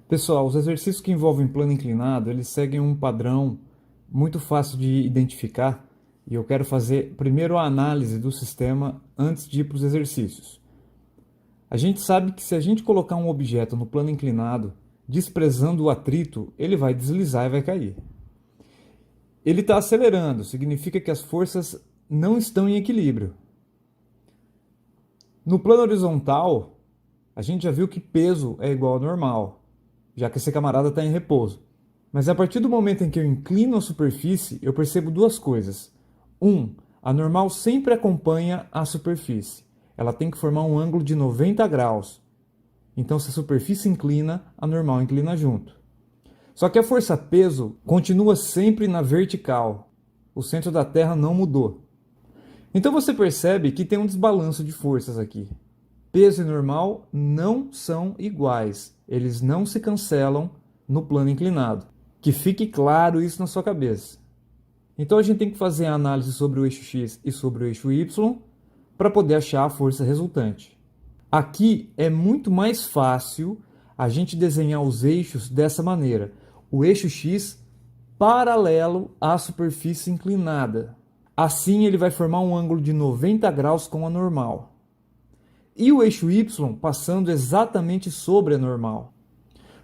Pessoal, os exercícios que envolvem plano inclinado, eles seguem um padrão muito fácil de identificar e eu quero fazer primeiro a análise do sistema antes de ir para os exercícios. A gente sabe que se a gente colocar um objeto no plano inclinado, desprezando o atrito, ele vai deslizar e vai cair. Ele está acelerando, significa que as forças não estão em equilíbrio. No plano horizontal, a gente já viu que peso é igual ao normal, já que esse camarada está em repouso. Mas a partir do momento em que eu inclino a superfície, eu percebo duas coisas. A normal sempre acompanha a superfície. Ela tem que formar um ângulo de 90 graus. Então, se a superfície inclina, a normal inclina junto. Só que a força-peso continua sempre na vertical. O centro da Terra não mudou. Então você percebe que tem um desbalanço de forças aqui. Peso e normal não são iguais. Eles não se cancelam no plano inclinado. Que fique claro isso na sua cabeça. Então a gente tem que fazer a análise sobre o eixo X e sobre o eixo Y para poder achar a força resultante. Aqui é muito mais fácil a gente desenhar os eixos dessa maneira. O eixo X paralelo à superfície inclinada. Assim ele vai formar um ângulo de 90 graus com a normal. E o eixo Y passando exatamente sobre a normal.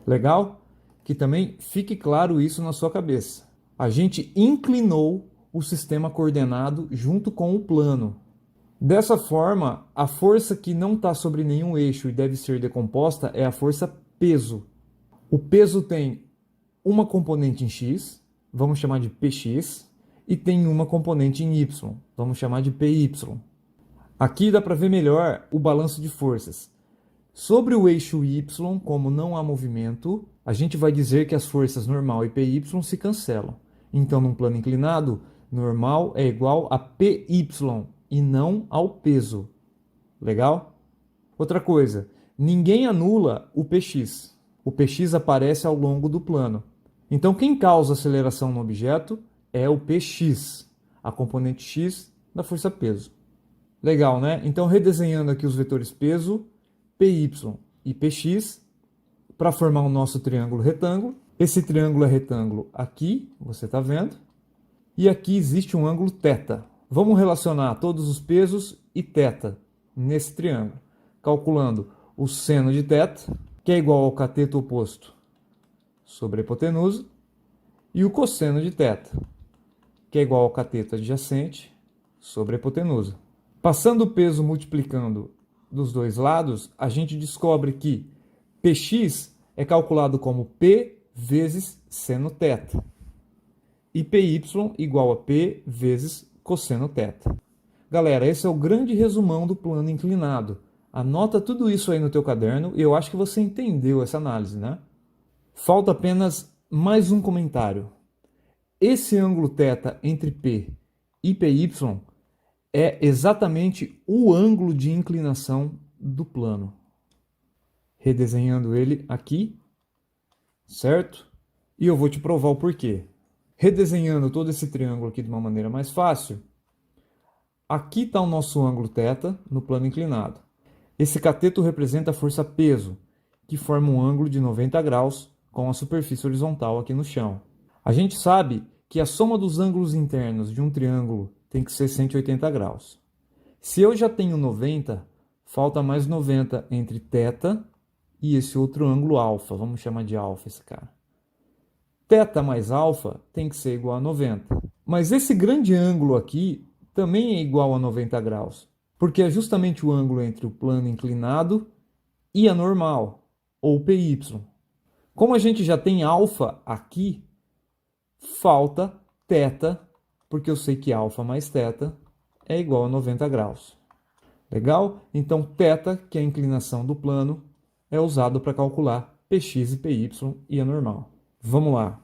Legal? Que também fique claro isso na sua cabeça. A gente inclinou o sistema coordenado junto com o plano. Dessa forma, a força que não está sobre nenhum eixo e deve ser decomposta é a força peso. O peso tem uma componente em x, vamos chamar de px, e tem uma componente em y, vamos chamar de py. Aqui dá para ver melhor o balanço de forças. Sobre o eixo y, como não há movimento, a gente vai dizer que as forças normal e py se cancelam. Então, num plano inclinado, normal é igual a py e não ao peso. Legal? Outra coisa, ninguém anula o px. O px aparece ao longo do plano. Então, quem causa aceleração no objeto é o px, a componente x da força-peso. Legal, né? Então, redesenhando aqui os vetores peso, py e px, para formar o nosso triângulo retângulo. Esse triângulo é retângulo aqui, você está vendo. E aqui existe um ângulo θ. Vamos relacionar todos os pesos e θ nesse triângulo, calculando o seno de θ, que é igual ao cateto oposto sobre a hipotenusa, e o cosseno de θ, que é igual ao cateto adjacente sobre a hipotenusa. Passando o peso multiplicando dos dois lados, a gente descobre que px é calculado como P vezes seno θ. E py igual a P vezes cosseno θ. Galera, esse é o grande resumão do plano inclinado. Anota tudo isso aí no teu caderno e eu acho que você entendeu essa análise, né? Falta apenas mais um comentário. Esse ângulo θ entre P e py é exatamente o ângulo de inclinação do plano. Redesenhando ele aqui, certo? E eu vou te provar o porquê. Redesenhando todo esse triângulo aqui de uma maneira mais fácil, aqui está o nosso ângulo θ no plano inclinado. Esse cateto representa a força peso, que forma um ângulo de 90 graus com a superfície horizontal aqui no chão. A gente sabe que a soma dos ângulos internos de um triângulo tem que ser 180 graus. Se eu já tenho 90, falta mais 90 entre θ e esse outro ângulo alfa. Vamos chamar de alfa esse cara. Θ mais alfa tem que ser igual a 90. Mas esse grande ângulo aqui também é igual a 90 graus, porque é justamente o ângulo entre o plano inclinado e a normal, ou py. Como a gente já tem alfa aqui, falta θ, porque eu sei que alfa mais θ é igual a 90 graus. Legal? Então, θ, que é a inclinação do plano, é usado para calcular px e py e a normal. Vamos lá.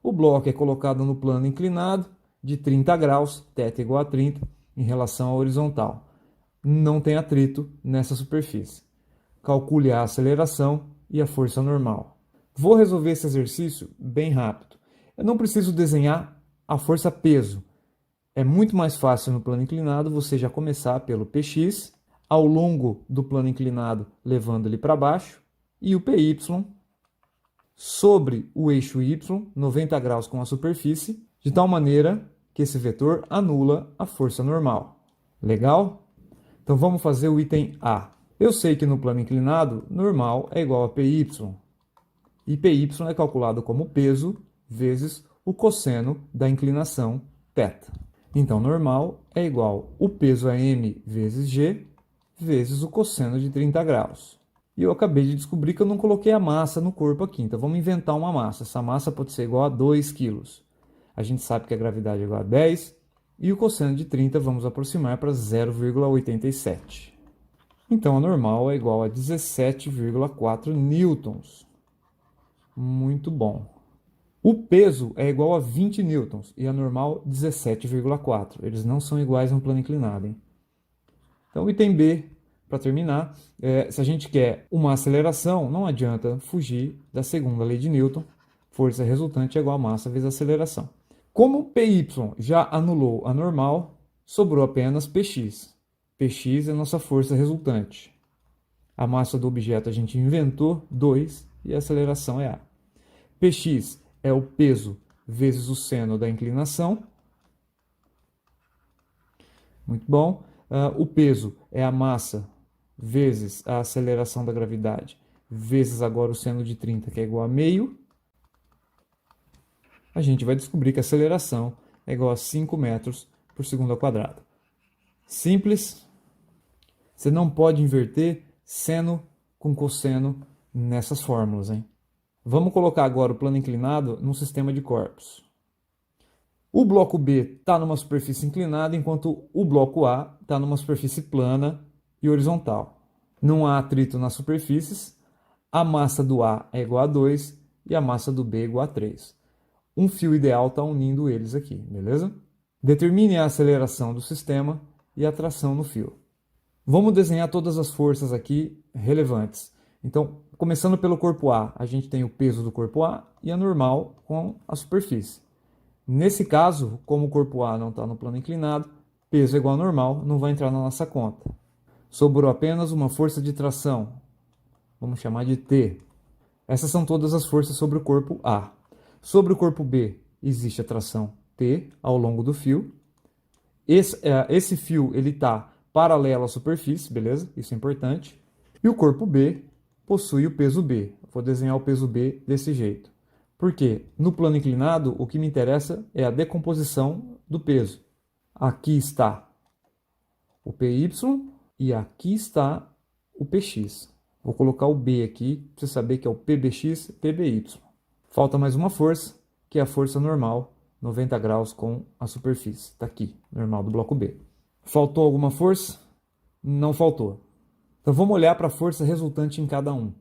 O bloco é colocado no plano inclinado de 30 graus, θ igual a 30, em relação à horizontal. Não tem atrito nessa superfície. Calcule a aceleração e a força normal. Vou resolver esse exercício bem rápido. Eu não preciso desenhar a força peso. É muito mais fácil no plano inclinado você já começar pelo px, ao longo do plano inclinado levando ele para baixo, e o py sobre o eixo y, 90 graus com a superfície, de tal maneira que esse vetor anula a força normal. Legal? Então vamos fazer o item A. Eu sei que no plano inclinado, normal é igual a PY. E PY é calculado como peso vezes o cosseno da inclinação θ. Então, normal é igual o peso é m vezes g vezes o cosseno de 30 graus. E eu acabei de descobrir que eu não coloquei a massa no corpo aqui. Então, vamos inventar uma massa. Essa massa pode ser igual a 2 kg. A gente sabe que a gravidade é igual a 10. E o cosseno de 30 vamos aproximar para 0,87. Então, a normal é igual a 17,4 newtons. Muito bom. O peso é igual a 20 newtons e a normal 17,4. Eles não são iguais no plano inclinado, hein? Então, o item B, para terminar, se a gente quer uma aceleração, não adianta fugir da segunda lei de Newton. Força resultante é igual a massa vezes aceleração. Como PY já anulou a normal, sobrou apenas PX. PX é a nossa força resultante. A massa do objeto a gente inventou, 2, e a aceleração é A. PX é o peso vezes o seno da inclinação. Muito bom. O peso é a massa vezes a aceleração da gravidade, vezes agora o seno de 30, que é igual a meio. A gente vai descobrir que a aceleração é igual a 5 metros por segundo ao quadrado. Simples. Você não pode inverter seno com cosseno nessas fórmulas, hein? Vamos colocar agora o plano inclinado num sistema de corpos. O bloco B está numa superfície inclinada, enquanto o bloco A está numa superfície plana e horizontal. Não há atrito nas superfícies, a massa do A é igual a 2 e a massa do B é igual a 3. Um fio ideal está unindo eles aqui, beleza? Determine a aceleração do sistema e a tração no fio. Vamos desenhar todas as forças aqui relevantes. Então, começando pelo corpo A, a gente tem o peso do corpo A e a normal com a superfície. Nesse caso, como o corpo A não está no plano inclinado, peso é igual a normal, não vai entrar na nossa conta. Sobrou apenas uma força de tração, vamos chamar de T. Essas são todas as forças sobre o corpo A. Sobre o corpo B, existe a tração T ao longo do fio. Esse fio está paralelo à superfície, beleza? Isso é importante. E o corpo B possui o peso B. Vou desenhar o peso B desse jeito. Porque no plano inclinado, o que me interessa é a decomposição do peso. Aqui está o PY e aqui está o PX. Vou colocar o B aqui, para você saber que é o PBX, PBY. Falta mais uma força, que é a força normal, 90 graus com a superfície. Está aqui, normal do bloco B. Faltou alguma força? Não faltou. Então vamos olhar para a força resultante em cada um.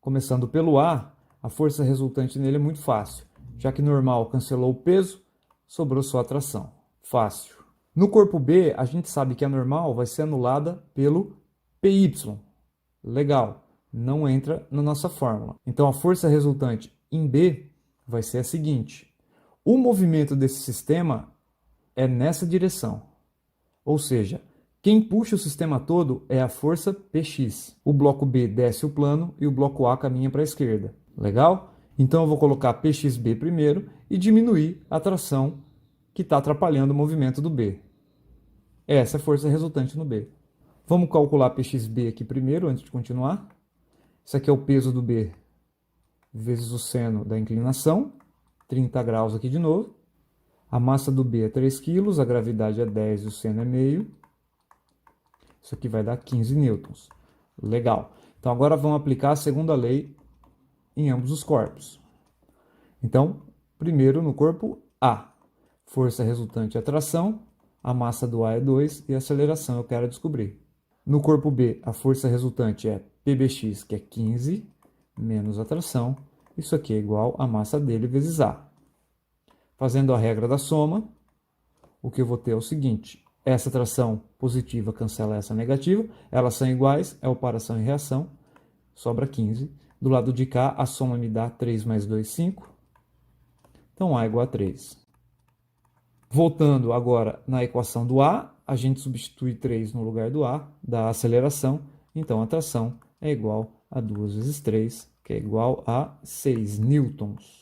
Começando pelo A, a força resultante nele é muito fácil. Já que normal cancelou o peso, sobrou só a tração. Fácil. No corpo B, a gente sabe que a normal vai ser anulada pelo PY. Legal. Não entra na nossa fórmula. Então a força resultante em B vai ser a seguinte. O movimento desse sistema é nessa direção. Ou seja, quem puxa o sistema todo é a força PX. O bloco B desce o plano e o bloco A caminha para a esquerda. Legal? Então eu vou colocar PXB primeiro e diminuir a tração que está atrapalhando o movimento do B. Essa é a força resultante no B. Vamos calcular PXB aqui primeiro, antes de continuar. Isso aqui é o peso do B vezes o seno da inclinação. 30 graus aqui de novo. A massa do B é 3 kg, a gravidade é 10 e o seno é meio. Isso aqui vai dar 15 newtons. Legal. Então agora vamos aplicar a segunda lei em ambos os corpos. Então, primeiro no corpo A. Força resultante é a tração, a massa do A é 2 e a aceleração eu quero descobrir. No corpo B, a força resultante é PBX, que é 15, menos a tração. Isso aqui é igual a massa dele vezes A. Fazendo a regra da soma, o que eu vou ter é o seguinte. Essa tração positiva cancela essa negativa, elas são iguais, é operação e reação, sobra 15. Do lado de cá, a soma me dá 3 mais 2, 5. Então, A é igual a 3. Voltando agora na equação do A, a gente substitui 3 no lugar do A, da aceleração. Então, a tração é igual a 2 vezes 3, que é igual a 6 newtons.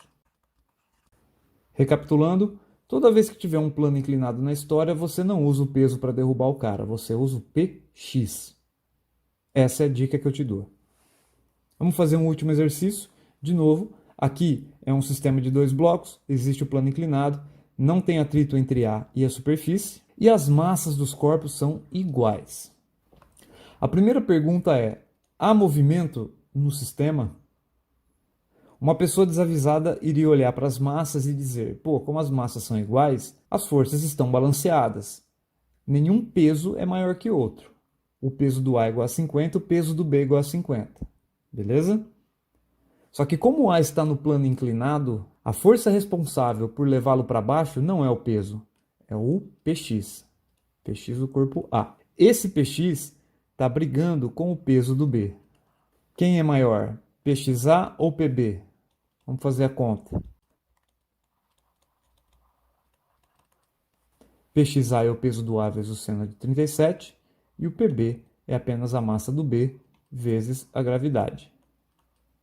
Recapitulando, toda vez que tiver um plano inclinado na história, você não usa o peso para derrubar o cara, você usa o px. Essa é a dica que eu te dou. Vamos fazer um último exercício. De novo, aqui é um sistema de 2 blocos, existe o plano inclinado, não tem atrito entre A e a superfície, e as massas dos corpos são iguais. A primeira pergunta é: há movimento no sistema? Uma pessoa desavisada iria olhar para as massas e dizer: pô, como as massas são iguais, as forças estão balanceadas. Nenhum peso é maior que outro. O peso do A é igual a 50, o peso do B é igual a 50. Beleza? Só que como o A está no plano inclinado, a força responsável por levá-lo para baixo não é o peso, é o px. Px do corpo A. Esse px está brigando com o peso do B. Quem é maior, pxa ou pb? Vamos fazer a conta. Pxa é o peso do A vezes o seno de 37 e o pb é apenas a massa do B vezes a gravidade.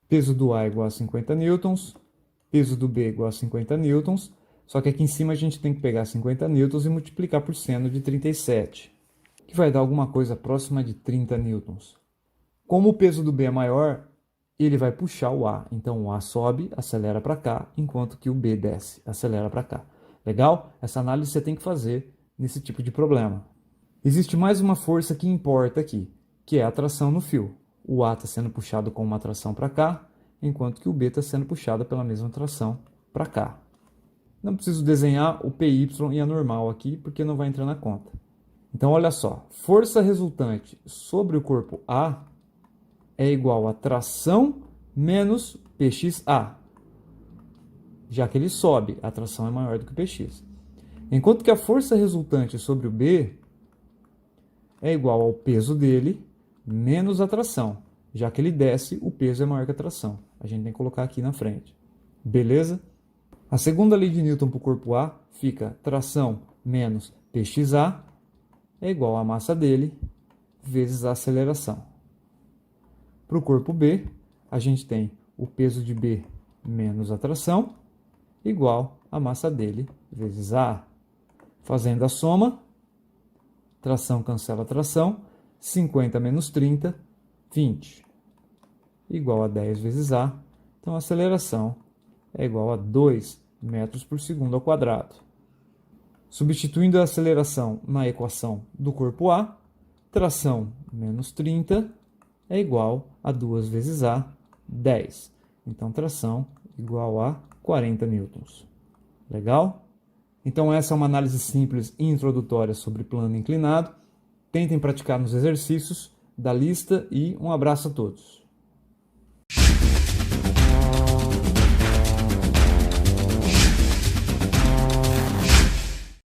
Peso do A é igual a 50 newtons, peso do B é igual a 50 newtons, só que aqui em cima a gente tem que pegar 50 newtons e multiplicar por seno de 37, que vai dar alguma coisa próxima de 30 newtons. Como o peso do B é maior, ele vai puxar o A. Então o A sobe, acelera para cá, enquanto que o B desce, acelera para cá. Legal? Essa análise você tem que fazer nesse tipo de problema. Existe mais uma força que importa aqui, que é a atração no fio. O A está sendo puxado com uma atração para cá, enquanto que o B está sendo puxado pela mesma atração para cá. Não preciso desenhar o PY e a normal aqui, porque não vai entrar na conta. Então olha só, força resultante sobre o corpo A é igual a tração menos pxa. Já que ele sobe, a tração é maior do que o px. Enquanto que a força resultante sobre o B é igual ao peso dele menos a tração. Já que ele desce, o peso é maior que a tração. A gente tem que colocar aqui na frente. Beleza? A segunda lei de Newton para o corpo A fica tração menos pxa é igual à massa dele vezes a aceleração. Para o corpo B, a gente tem o peso de B menos a tração, igual a massa dele vezes A. Fazendo a soma, tração cancela tração, 50 menos 30, 20. Igual a 10 vezes A. Então a aceleração é igual a 2 metros por segundo ao quadrado. Substituindo a aceleração na equação do corpo A, tração menos 30 é igual a 2 vezes A, 10. Então, tração igual a 40 newtons. Legal? Então, essa é uma análise simples e introdutória sobre plano inclinado. Tentem praticar nos exercícios da lista e um abraço a todos.